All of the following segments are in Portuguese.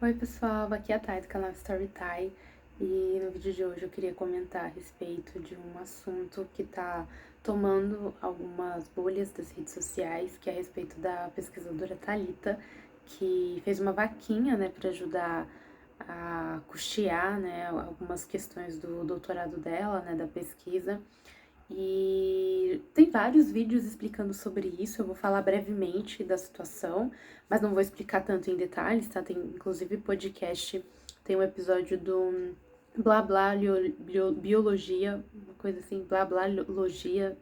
Oi pessoal, aqui é a Thay do canal Storytime e no vídeo de hoje eu queria comentar a respeito de um assunto que tá tomando algumas bolhas das redes sociais, que é a respeito da pesquisadora Thalita, que fez uma vaquinha, né, para ajudar a custear, né, algumas questões do doutorado dela, né, da pesquisa. E tem vários vídeos explicando sobre isso, eu vou falar brevemente da situação, mas não vou explicar tanto em detalhes, tá? Tem inclusive podcast, tem um episódio do Blá Blá Biologia, uma coisa assim, Blá Blá Logia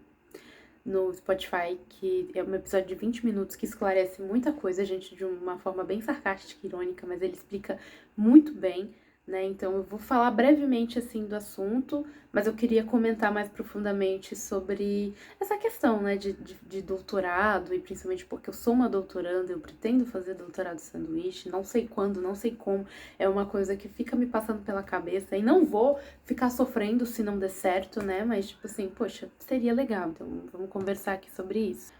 no Spotify, que é um episódio de 20 minutos que esclarece muita coisa, gente, de uma forma bem sarcástica e irônica, mas ele explica muito bem, né? Então eu vou falar brevemente assim do assunto, mas eu queria comentar mais profundamente sobre essa questão, né, de doutorado, e principalmente porque eu sou uma doutoranda, eu pretendo fazer doutorado sanduíche, não sei quando, não sei como, é uma coisa que fica me passando pela cabeça e não vou ficar sofrendo se não der certo, né? Mas, tipo assim, poxa, seria legal, então vamos conversar aqui sobre isso.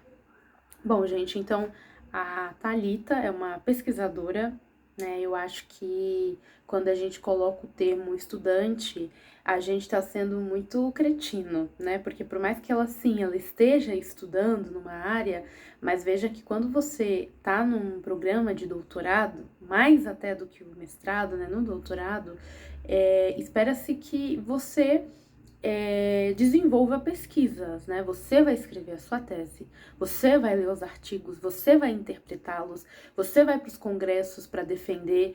Bom, gente, então a Thalita é uma pesquisadora, né? Eu acho que quando a gente coloca o termo estudante, a gente tá sendo muito cretino, né? Porque por mais que ela, sim, ela esteja estudando numa área, mas veja que quando você tá num programa de doutorado, mais até do que o mestrado, né? No doutorado, espera-se que você desenvolva pesquisas, né? Você vai escrever a sua tese, você vai ler os artigos, você vai interpretá-los, você vai para os congressos para defender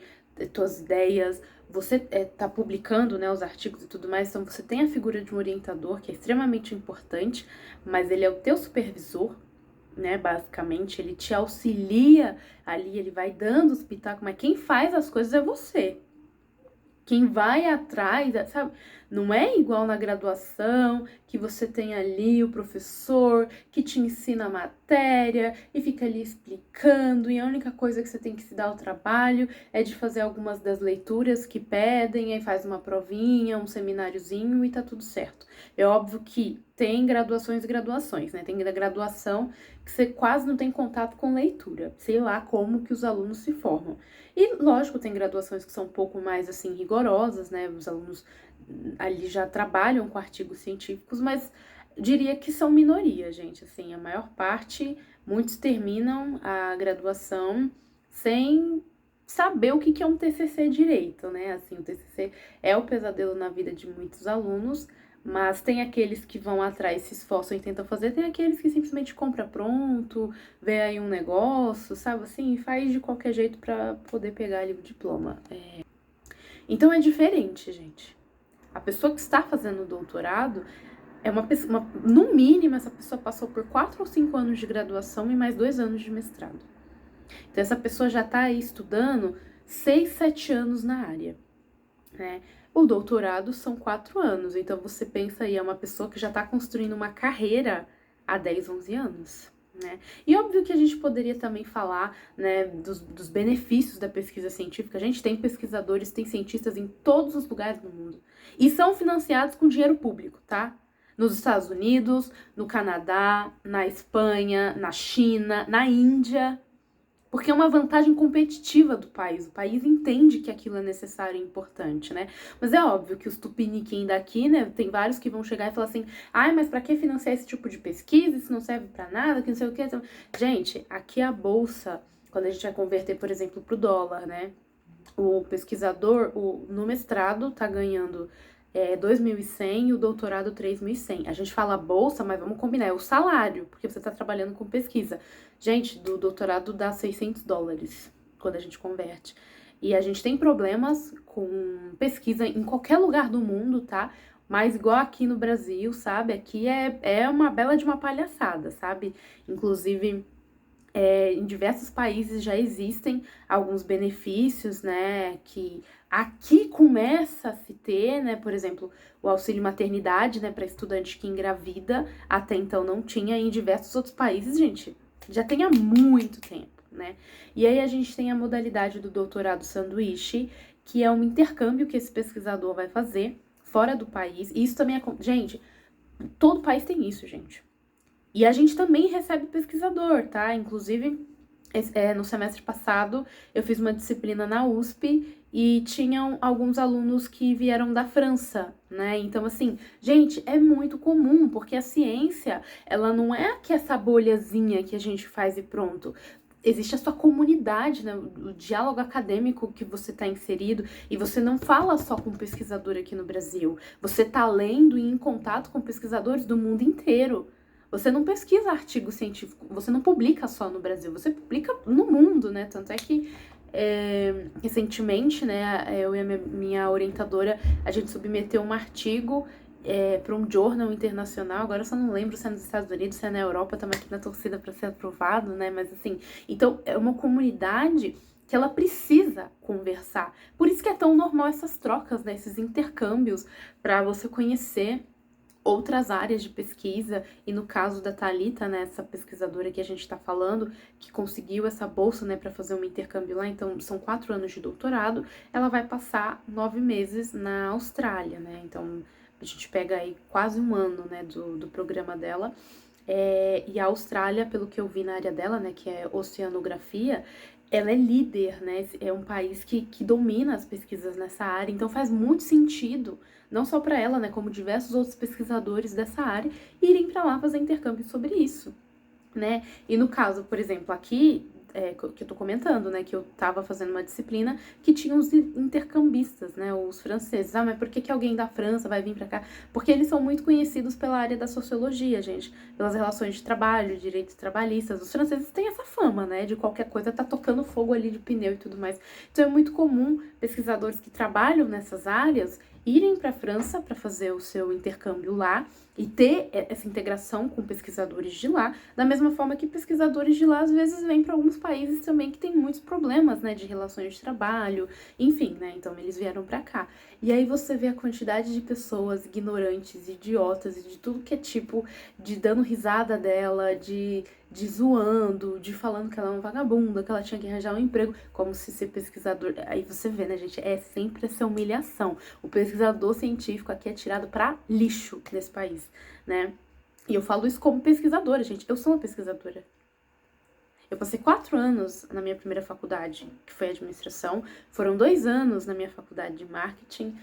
suas ideias, você tá publicando, né, os artigos e tudo mais, então você tem a figura de um orientador que é extremamente importante, mas ele é o teu supervisor, né, basicamente, ele te auxilia ali, ele vai dando os pitacos, mas quem faz as coisas é você. Quem vai atrás, sabe? Não é igual na graduação, que você tem ali o professor que te ensina a matéria e fica ali explicando, e a única coisa que você tem que se dar ao trabalho é de fazer algumas das leituras que pedem, aí faz uma provinha, um semináriozinho e tá tudo certo. É óbvio que tem graduações e graduações, né? Tem graduação que você quase não tem contato com leitura, sei lá como que os alunos se formam. E, lógico, tem graduações que são um pouco mais, assim, rigorosas, né? Os alunos ali já trabalham com artigos científicos, mas diria que são minoria, gente. Assim, a maior parte, muitos terminam a graduação sem saber o que é um TCC direito, né? Assim, o TCC é o pesadelo na vida de muitos alunos, mas tem aqueles que vão atrás, se esforçam e tentam fazer, tem aqueles que simplesmente compra pronto, vê aí um negócio, sabe assim, e faz de qualquer jeito pra poder pegar ali o diploma. Então é diferente, gente. A pessoa que está fazendo o doutorado é uma pessoa, no mínimo, essa pessoa passou por 4 ou 5 anos de graduação e mais 2 anos de mestrado. Então essa pessoa já está aí estudando 6, 7 anos na área, né? O doutorado são 4 anos, então você pensa aí, é uma pessoa que já está construindo uma carreira há 10, 11 anos. Né? E óbvio que a gente poderia também falar, né, dos benefícios da pesquisa científica. A gente tem pesquisadores, tem cientistas em todos os lugares do mundo. E são financiados com dinheiro público, tá? Nos Estados Unidos, no Canadá, na Espanha, na China, na Índia. Porque é uma vantagem competitiva do país. O país entende que aquilo é necessário e importante, né? Mas é óbvio que os tupiniquim daqui, né? Tem vários que vão chegar e falar assim: ai, mas pra que financiar esse tipo de pesquisa? Isso não serve pra nada, que não sei o quê. Gente, aqui a bolsa, quando a gente vai converter, por exemplo, pro dólar, né? O pesquisador, no mestrado, tá ganhando 2.100 e o doutorado 3.100. A gente fala bolsa, mas vamos combinar, é o salário, porque você tá trabalhando com pesquisa. Gente, do doutorado dá $600 quando a gente converte. E a gente tem problemas com pesquisa em qualquer lugar do mundo, tá? Mas igual aqui no Brasil, sabe? Aqui é uma bela de uma palhaçada, sabe? Inclusive, em diversos países já existem alguns benefícios, né, que aqui começa a se ter, né, por exemplo, o auxílio maternidade, né, para estudante que engravida, até então não tinha, e em diversos outros países, gente, já tem há muito tempo, né. E aí a gente tem a modalidade do doutorado sanduíche, que é um intercâmbio que esse pesquisador vai fazer fora do país, e isso também é, gente, todo país tem isso, gente. E a gente também recebe pesquisador, tá? Inclusive, No semestre passado, eu fiz uma disciplina na USP e tinham alguns alunos que vieram da França, né? Então, assim, gente, é muito comum, porque a ciência, ela não é que essa bolhazinha que a gente faz e pronto. Existe a sua comunidade, né? O diálogo acadêmico que você está inserido, e você não fala só com pesquisador aqui no Brasil. Você está lendo e em contato com pesquisadores do mundo inteiro. Você não pesquisa artigo científico, você não publica só no Brasil, você publica no mundo, né? Tanto é que recentemente, né, eu e a minha orientadora, a gente submeteu um artigo para um journal internacional. Agora eu só não lembro se é nos Estados Unidos, se é na Europa, estamos aqui na torcida para ser aprovado, né? Mas assim, então é uma comunidade que ela precisa conversar. Por isso que é tão normal essas trocas, né? Esses intercâmbios para você conhecer outras áreas de pesquisa, e no caso da Thalita, né, essa pesquisadora que a gente está falando, que conseguiu essa bolsa, né, para fazer um intercâmbio lá, então são 4 anos de doutorado, ela vai passar 9 meses na Austrália, né, então a gente pega aí quase um ano, né, do programa dela. E a Austrália, pelo que eu vi na área dela, né, que é oceanografia, ela é líder, né? É um país que domina as pesquisas nessa área, então faz muito sentido, não só para ela, né, como diversos outros pesquisadores dessa área, irem para lá fazer intercâmbio sobre isso, né? E no caso, por exemplo, aqui, que eu tô comentando, né, que eu tava fazendo uma disciplina que tinha os intercambistas, né, os franceses. Ah, mas por que alguém da França vai vir pra cá? Porque eles são muito conhecidos pela área da sociologia, gente, pelas relações de trabalho, direitos trabalhistas. Os franceses têm essa fama, né, de qualquer coisa tá tocando fogo ali de pneu e tudo mais. Então é muito comum pesquisadores que trabalham nessas áreas irem para a França para fazer o seu intercâmbio lá e ter essa integração com pesquisadores de lá, da mesma forma que pesquisadores de lá às vezes vêm para alguns países também que tem muitos problemas, né, de relações de trabalho, enfim, né, então eles vieram para cá. E aí você vê a quantidade de pessoas ignorantes, idiotas e de tudo que é tipo, de dando risada dela, de zoando, de falando que ela é uma vagabunda, que ela tinha que arranjar um emprego, como se ser pesquisador... Aí você vê, né, gente, é sempre essa humilhação. O pesquisador científico aqui é tirado pra lixo nesse país, né? E eu falo isso como pesquisadora, gente. Eu sou uma pesquisadora. Eu passei 4 anos na minha primeira faculdade, que foi administração. Foram 2 anos na minha faculdade de marketing.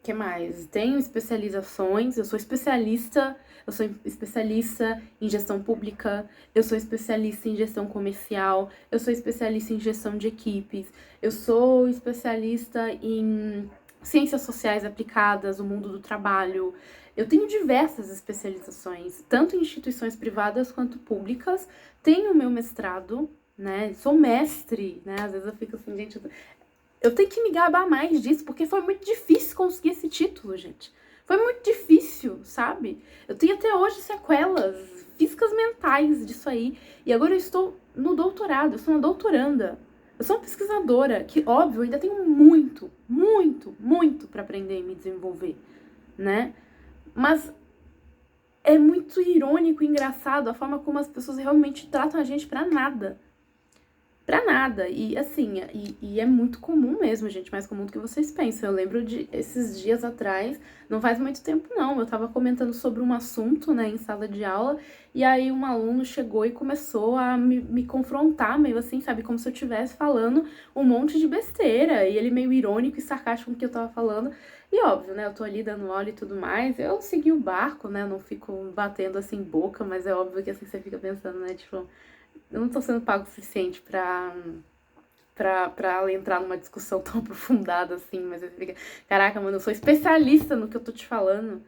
Que mais? Tenho especializações, eu sou especialista em gestão pública, eu sou especialista em gestão comercial, eu sou especialista em gestão de equipes, eu sou especialista em ciências sociais aplicadas, o mundo do trabalho. Eu tenho diversas especializações, tanto em instituições privadas quanto públicas. Tenho meu mestrado, né? Sou mestre, né? Às vezes eu fico assim, gente, eu tenho que me gabar mais disso, porque foi muito difícil conseguir esse título, gente. Foi muito difícil, sabe? Eu tenho até hoje sequelas físicas mentais disso aí. E agora eu estou no doutorado, eu sou uma doutoranda. Eu sou uma pesquisadora, que, óbvio, ainda tenho muito, muito, muito para aprender e me desenvolver, né? Mas é muito irônico e engraçado a forma como as pessoas realmente tratam a gente pra nada. Pra nada. E assim, e é muito comum mesmo, gente, mais comum do que vocês pensam. Eu lembro de esses dias atrás, não faz muito tempo não, eu tava comentando sobre um assunto, né, em sala de aula, e aí um aluno chegou e começou a me confrontar, meio assim, sabe, como se eu estivesse falando um monte de besteira, e ele meio irônico e sarcástico com o que eu tava falando. E óbvio, né, eu tô ali dando aula e tudo mais, eu segui o barco, né, não fico batendo assim boca, mas é óbvio que assim você fica pensando, né, tipo, eu não tô sendo pago o suficiente pra entrar numa discussão tão aprofundada assim, mas você fica, caraca, mano, eu sou especialista no que eu tô te falando.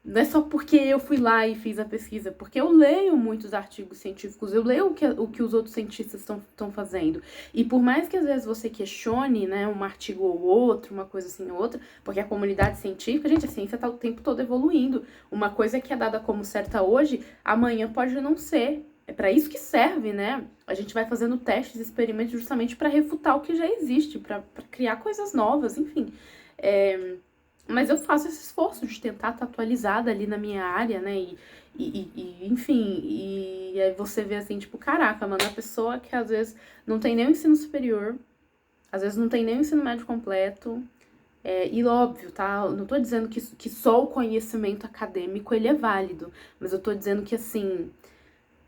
Não é só porque eu fui lá e fiz a pesquisa, porque eu leio muitos artigos científicos, eu leio o que os outros cientistas estão fazendo. E por mais que às vezes você questione, né, um artigo ou outro, uma coisa assim ou outra, porque a comunidade científica, gente, a ciência tá o tempo todo evoluindo. Uma coisa que é dada como certa hoje, amanhã pode não ser. É para isso que serve, né? A gente vai fazendo testes, experimentos justamente para refutar o que já existe, para criar coisas novas, enfim. Mas eu faço esse esforço de tentar estar atualizada ali na minha área, né? Enfim, e aí você vê assim, tipo, caraca, mano, a pessoa que às vezes não tem nem o ensino superior, às vezes não tem nem o ensino médio completo, e óbvio, tá? Eu não tô dizendo que só o conhecimento acadêmico ele é válido, mas eu tô dizendo que, assim,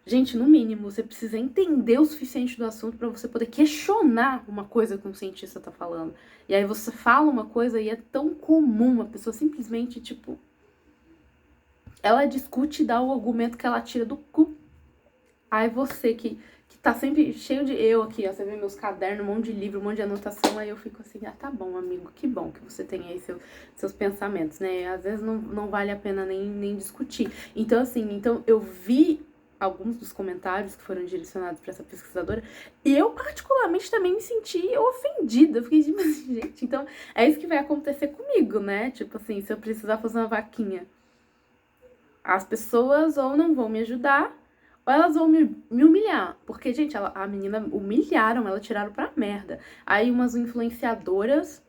Gente, no mínimo, você precisa entender o suficiente do assunto para você poder questionar uma coisa que um cientista tá falando. E aí você fala uma coisa e é tão comum a pessoa simplesmente, tipo, ela discute e dá o argumento que ela tira do cu. Aí você que tá sempre cheio de eu aqui, ó, você vê meus cadernos, um monte de livro, um monte de anotação, aí eu fico assim, ah, tá bom, amigo, que bom que você tem aí seus pensamentos, né? Às vezes não vale a pena nem discutir. Então, assim, eu vi alguns dos comentários que foram direcionados para essa pesquisadora, e eu particularmente também me senti ofendida. Eu fiquei tipo assim, gente, então é isso que vai acontecer comigo, né? Tipo assim, se eu precisar fazer uma vaquinha, as pessoas ou não vão me ajudar, ou elas vão me humilhar. Porque, gente, a menina humilharam, ela tiraram pra merda. Aí umas influenciadoras,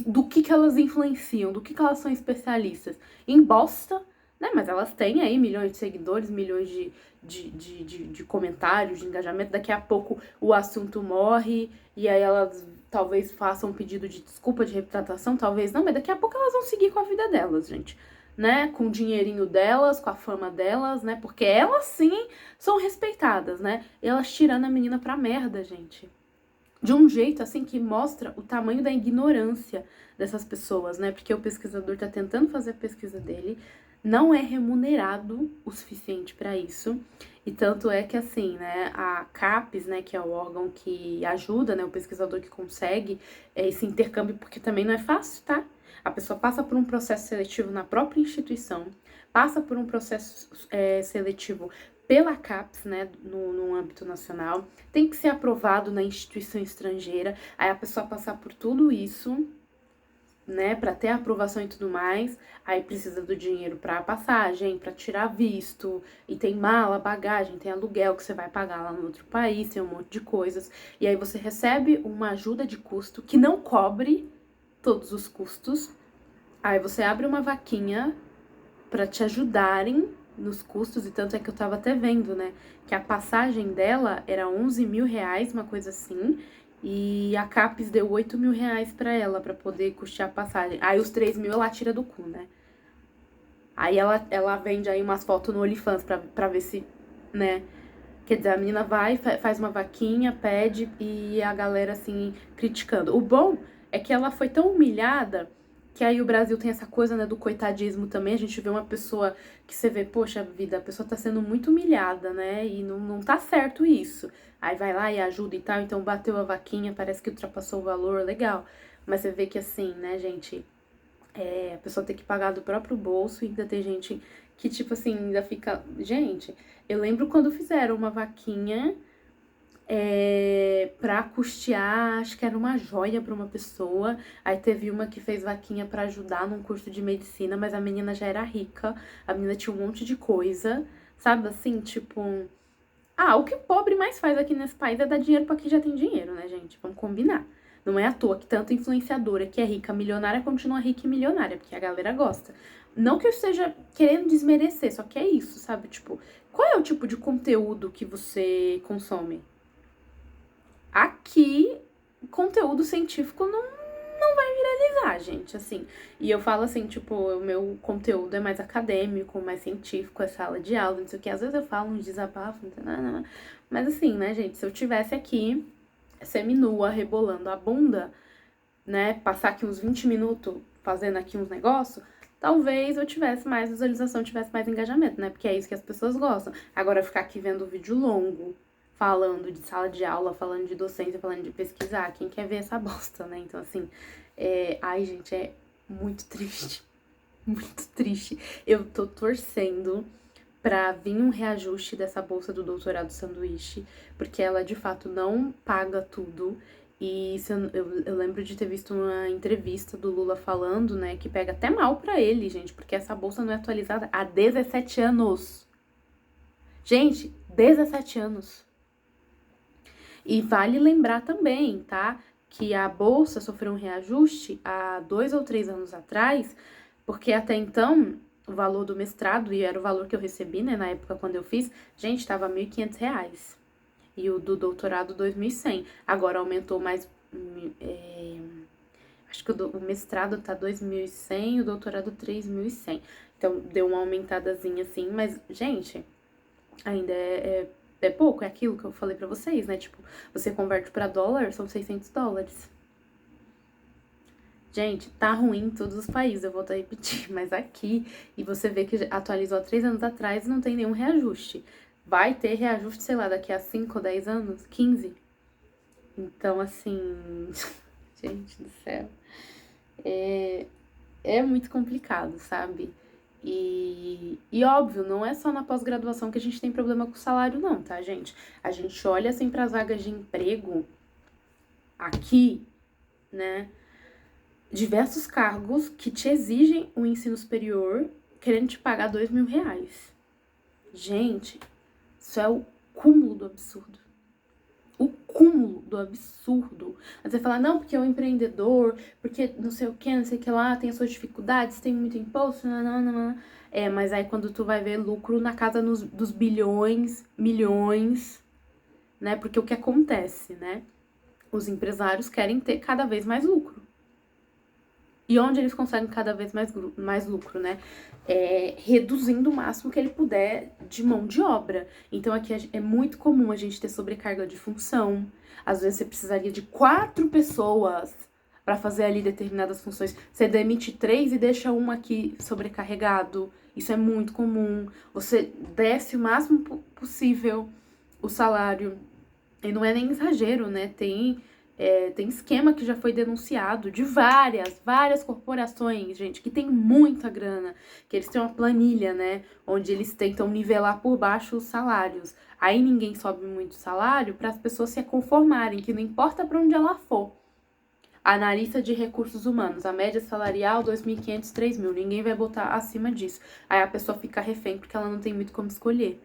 do que elas influenciam, do que elas são especialistas? Em bosta, né? Mas elas têm aí milhões de seguidores, milhões de comentários, de engajamento. Daqui a pouco o assunto morre, e aí elas talvez façam um pedido de desculpa, de retratação, talvez não, mas daqui a pouco elas vão seguir com a vida delas, gente. Né, com o dinheirinho delas, com a fama delas, né, porque elas sim são respeitadas, né, e elas tirando a menina pra merda, gente. De um jeito, assim, que mostra o tamanho da ignorância dessas pessoas, né, porque o pesquisador tá tentando fazer a pesquisa dele, não é remunerado o suficiente para isso, e tanto é que, assim, né, a CAPES, né, que é o órgão que ajuda, né, o pesquisador que consegue esse intercâmbio, porque também não é fácil, tá? A pessoa passa por um processo seletivo na própria instituição, passa por um processo seletivo pela CAPES, né, no âmbito nacional, tem que ser aprovado na instituição estrangeira, aí a pessoa passar por tudo isso, né, para ter a aprovação e tudo mais, aí precisa do dinheiro para passagem, para tirar visto, e tem mala, bagagem, tem aluguel que você vai pagar lá no outro país, tem um monte de coisas, e aí você recebe uma ajuda de custo que não cobre todos os custos. Aí você abre uma vaquinha para te ajudarem nos custos, e tanto é que eu tava até vendo, né, que a passagem dela era 11 mil reais, uma coisa assim, e a CAPES deu 8 mil reais pra ela, pra poder custear a passagem. Aí os 3 mil ela tira do cu, né. Aí ela vende aí umas fotos no OnlyFans pra ver se, né, quer dizer, a menina vai, faz uma vaquinha, pede, e a galera, assim, criticando. O bom é que ela foi tão humilhada que aí o Brasil tem essa coisa, né, do coitadismo também. A gente vê uma pessoa que você vê, poxa vida, a pessoa tá sendo muito humilhada, né, e não tá certo isso. Aí vai lá e ajuda e tal, então bateu a vaquinha, parece que ultrapassou o valor, legal. Mas você vê que assim, né, gente, a pessoa tem que pagar do próprio bolso, e ainda tem gente que, tipo assim, ainda fica... Gente, eu lembro quando fizeram uma vaquinha pra custear, acho que era uma joia pra uma pessoa. Aí teve uma que fez vaquinha pra ajudar num curso de medicina, mas a menina já era rica, a menina tinha um monte de coisa, sabe assim, tipo... Ah, o que o pobre mais faz aqui nesse país é dar dinheiro pra quem já tem dinheiro, né, gente? Vamos combinar. Não é à toa que tanta influenciadora que é rica, milionária, continua rica e milionária, porque a galera gosta. Não que eu esteja querendo desmerecer, só que é isso, sabe? Tipo, qual é o tipo de conteúdo que você consome? Aqui, conteúdo científico não vai viralizar, gente, assim. E eu falo assim, tipo, o meu conteúdo é mais acadêmico, mais científico, é sala de aula, não sei o que. Às vezes eu falo uns desabafos, mas assim, né, gente, se eu tivesse aqui, seminua, rebolando a bunda, né, passar aqui uns 20 minutos fazendo aqui uns negócios, talvez eu tivesse mais visualização, tivesse mais engajamento, né, porque é isso que as pessoas gostam. Agora, ficar aqui vendo vídeo longo, falando de sala de aula, falando de docência, falando de pesquisar, quem quer ver essa bosta, né? Então, assim, ai, gente, é muito triste, muito triste. Eu tô torcendo pra vir um reajuste dessa bolsa do doutorado sanduíche, porque ela, de fato, não paga tudo. E eu lembro de ter visto uma entrevista do Lula falando, né, que pega até mal pra ele, gente, porque essa bolsa não é atualizada há 17 anos. Gente, 17 anos. E vale lembrar também, tá, que a bolsa sofreu um reajuste há 2 ou 3 anos atrás, porque até então o valor do mestrado, e era o valor que eu recebi, né, na época quando eu fiz, gente, estava R$ 1.500. E o do doutorado, 2.100. Agora aumentou mais... acho que o mestrado tá 2.100, o doutorado 3.100. Então, deu uma aumentadazinha assim, mas, gente, ainda é pouco, é aquilo que eu falei pra vocês, né? Tipo, você converte pra dólar, são $600. Gente, tá ruim em todos os países, eu vou até repetir, mas aqui, e você vê que atualizou há 3 anos atrás, não tem nenhum reajuste. Vai ter reajuste, sei lá, daqui a 5 ou 10 anos, 15. Então, assim, gente do céu, é muito complicado, sabe? E óbvio, não é só na pós-graduação que a gente tem problema com o salário, não, tá, gente? A gente olha assim para as vagas de emprego aqui, né? Diversos cargos que te exigem o ensino superior querendo te pagar R$ 2.000. Gente, isso é o cúmulo do absurdo. O cúmulo do absurdo. Aí você fala, não, porque é um empreendedor, porque não sei o que, não sei o que lá, tem as suas dificuldades, tem muito imposto, não. Mas aí quando tu vai ver lucro na casa dos bilhões, milhões, né? Porque o que acontece, né? Os empresários querem ter cada vez mais lucro. E onde eles conseguem cada vez mais lucro, né? Reduzindo o máximo que ele puder de mão de obra. Então aqui é muito comum a gente ter sobrecarga de função. Às vezes você precisaria de 4 pessoas para fazer ali determinadas funções. Você demite 3 e deixa uma aqui sobrecarregado. Isso é muito comum. Você desce o máximo possível o salário. E não é nem exagero, né? Tem esquema que já foi denunciado de várias corporações, gente, que tem muita grana, que eles têm uma planilha, né, onde eles tentam nivelar por baixo os salários. Aí ninguém sobe muito o salário para as pessoas se conformarem, que não importa para onde ela for. Analista de recursos humanos, a média salarial 2.500, 3.000, ninguém vai botar acima disso. Aí a pessoa fica refém porque ela não tem muito como escolher,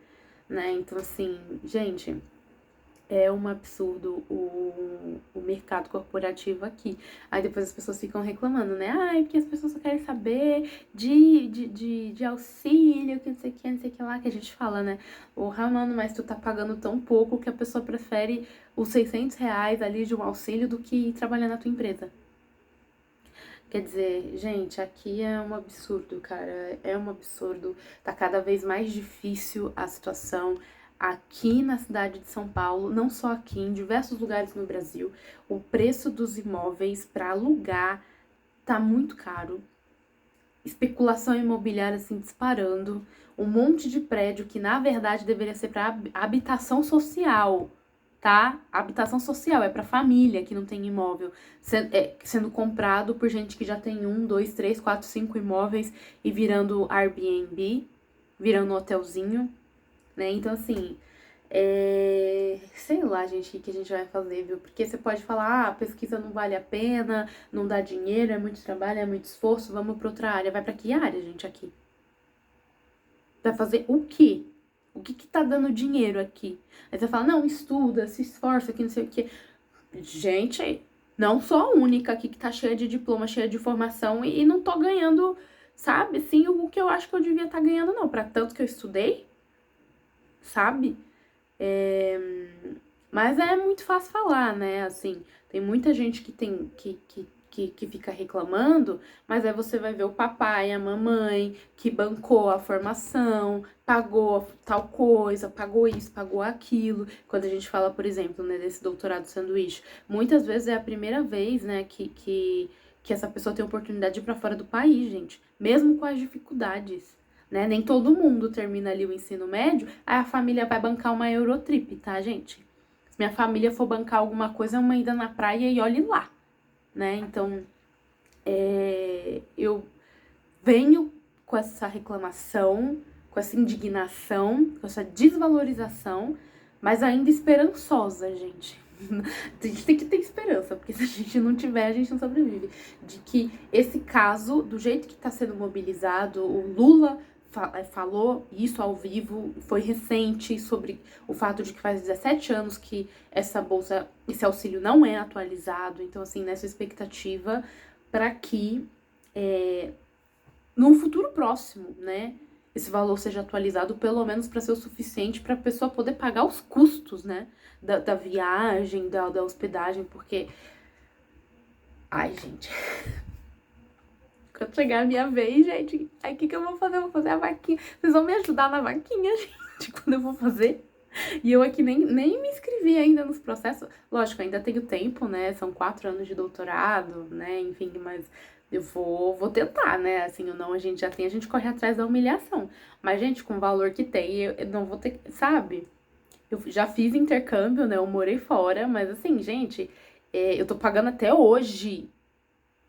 né? Então, assim, gente, é um absurdo o mercado corporativo aqui. Aí depois as pessoas ficam reclamando, né? Ai, porque as pessoas só querem saber de auxílio, que não sei o que, não sei o que lá, que a gente fala, né? Porra, mano, mas tu tá pagando tão pouco que a pessoa prefere os R$ 600 ali de um auxílio do que trabalhar na tua empresa. Quer dizer, gente, aqui é um absurdo, cara. É um absurdo. Tá cada vez mais difícil a situação aqui na cidade de São Paulo, não só aqui, em diversos lugares no Brasil. O preço dos imóveis para alugar tá muito caro. Especulação imobiliária assim disparando. Um monte de prédio que na verdade deveria ser para habitação social, tá? Habitação social é para família que não tem imóvel, sendo comprado por gente que já tem 1, 2, 3, 4, 5 imóveis e virando Airbnb, virando um hotelzinho, né? Então, assim, sei lá, gente, o que a gente vai fazer, viu? Porque você pode falar, a pesquisa não vale a pena, não dá dinheiro, é muito trabalho, é muito esforço, vamos pra outra área. Vai pra que área, gente, aqui? Vai fazer o quê? O que tá dando dinheiro aqui? Aí você fala, não, estuda, se esforça, que não sei o quê. Gente, não sou a única aqui que tá cheia de diploma, cheia de formação e não tô ganhando, sabe? Sim, o que eu acho que eu devia estar ganhando, não. Pra tanto que eu estudei, sabe? Mas é muito fácil falar, né? Assim, tem muita gente que fica reclamando, mas aí você vai ver o papai, a mamãe, que bancou a formação, pagou tal coisa, pagou isso, pagou aquilo. Quando a gente fala, por exemplo, né, desse doutorado sanduíche, muitas vezes é a primeira vez, né, que essa pessoa tem oportunidade de ir pra fora do país, gente, mesmo com as dificuldades. Né? Nem todo mundo termina ali o ensino médio, aí a família vai bancar uma Eurotrip, tá, gente? Se minha família for bancar alguma coisa, é uma ida na praia e olhe lá, né? Então, eu venho com essa reclamação, com essa indignação, com essa desvalorização, mas ainda esperançosa, gente. A gente tem que ter esperança, porque se a gente não tiver, a gente não sobrevive. De que esse caso, do jeito que está sendo mobilizado, o Lula falou isso ao vivo, foi recente, sobre o fato de que faz 17 anos que essa bolsa, esse auxílio não é atualizado. Então, assim, nessa expectativa para que no futuro próximo, né, esse valor seja atualizado, pelo menos para ser o suficiente para a pessoa poder pagar os custos, né, da viagem, da hospedagem, porque... Ai, gente... Quando chegar a minha vez, gente, aí o que eu vou fazer? Eu vou fazer a vaquinha. Vocês vão me ajudar na vaquinha, gente? de quando eu vou fazer. E eu aqui nem me inscrevi ainda nos processos. Lógico, ainda tenho tempo, né? São 4 anos de doutorado, né? Enfim, mas eu vou tentar, né? Assim, ou não, a gente já tem, a gente corre atrás da humilhação. Mas, gente, com o valor que tem, eu não vou ter, sabe? Eu já fiz intercâmbio, né? Eu morei fora, mas assim, gente, eu tô pagando até hoje.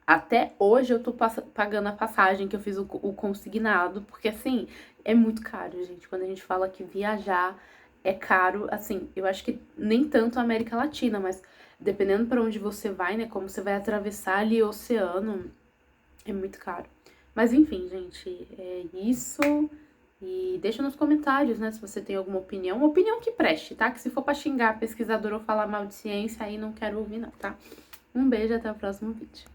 Até hoje eu tô pagando a passagem que eu fiz o consignado, porque assim, é muito caro, gente. Quando a gente fala que viajar é caro, assim, eu acho que nem tanto a América Latina, mas dependendo pra onde você vai, né, como você vai atravessar ali o oceano, é muito caro. Mas enfim, gente, é isso. E deixa nos comentários, né, se você tem alguma opinião. Uma opinião que preste, tá? Que se for pra xingar pesquisador ou falar mal de ciência, aí não quero ouvir não, tá? Um beijo, até o próximo vídeo.